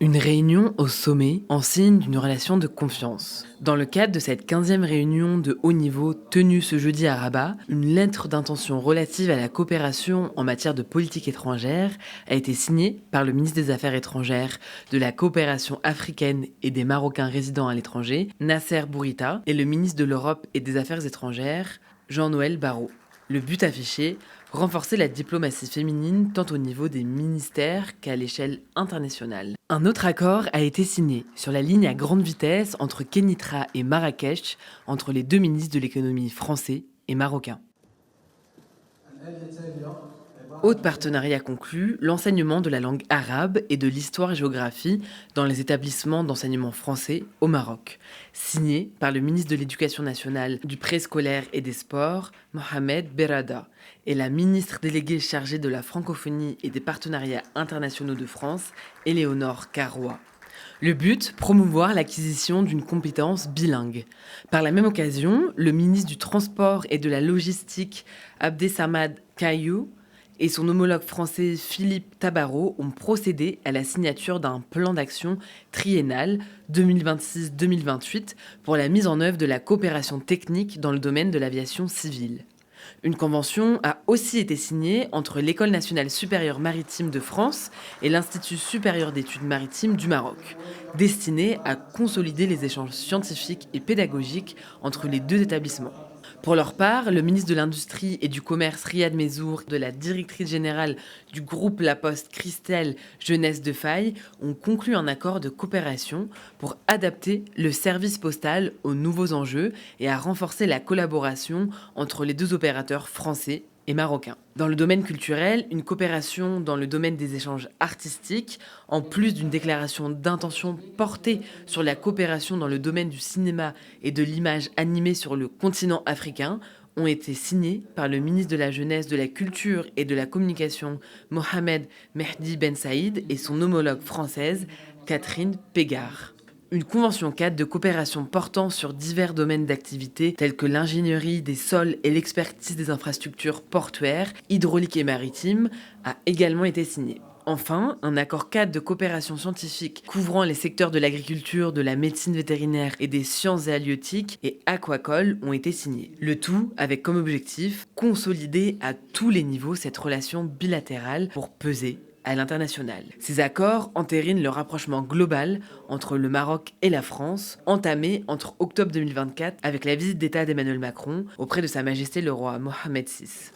Une réunion au sommet en signe d'une relation de confiance. Dans le cadre de cette 15e réunion de haut niveau tenue ce jeudi à Rabat, une lettre d'intention relative à la coopération en matière de politique étrangère a été signée par le ministre des Affaires étrangères, de la coopération africaine et des Marocains résidant à l'étranger, Nasser Bourita, et le ministre de l'Europe et des Affaires étrangères, Jean-Noël Barrot. Le but affiché, renforcer la diplomatie féminine tant au niveau des ministères qu'à l'échelle internationale. Un autre accord a été signé sur la ligne à grande vitesse entre Kénitra et Marrakech, entre les deux ministres de l'économie français et marocains. Autre partenariat conclu, l'enseignement de la langue arabe et de l'histoire et géographie dans les établissements d'enseignement français au Maroc. Signé par le ministre de l'Éducation nationale, du préscolaire et des sports, Mohamed Berrada, et la ministre déléguée chargée de la francophonie et des partenariats internationaux de France, Éléonore Carrois. Le but, promouvoir l'acquisition d'une compétence bilingue. Par la même occasion, le ministre du Transport et de la Logistique, Abdessamad Kayou, et son homologue français Philippe Tabarot ont procédé à la signature d'un plan d'action triennal 2026-2028 pour la mise en œuvre de la coopération technique dans le domaine de l'aviation civile. Une convention a aussi été signée entre l'École nationale supérieure maritime de France et l'Institut supérieur d'études maritimes du Maroc, destinée à consolider les échanges scientifiques et pédagogiques entre les deux établissements. Pour leur part, le ministre de l'Industrie et du Commerce Riyad Mezour, de la directrice générale du groupe La Poste Christelle Jeunesse de Faye ont conclu un accord de coopération pour adapter le service postal aux nouveaux enjeux et à renforcer la collaboration entre les deux opérateurs français et marocain. Dans le domaine culturel, une coopération dans le domaine des échanges artistiques, en plus d'une déclaration d'intention portée sur la coopération dans le domaine du cinéma et de l'image animée sur le continent africain, ont été signés par le ministre de la Jeunesse, de la Culture et de la Communication, Mohamed Mehdi Ben Saïd, et son homologue française, Catherine Pégard. Une convention cadre de coopération portant sur divers domaines d'activité tels que l'ingénierie des sols et l'expertise des infrastructures portuaires, hydrauliques et maritimes a également été signée. Enfin, un accord cadre de coopération scientifique couvrant les secteurs de l'agriculture, de la médecine vétérinaire et des sciences halieutiques et aquacoles ont été signés. Le tout avec comme objectif consolider à tous les niveaux cette relation bilatérale pour peser à l'international. Ces accords entérinent le rapprochement global entre le Maroc et la France, entamé entre octobre 2024 avec la visite d'État d'Emmanuel Macron auprès de Sa Majesté le roi Mohammed VI.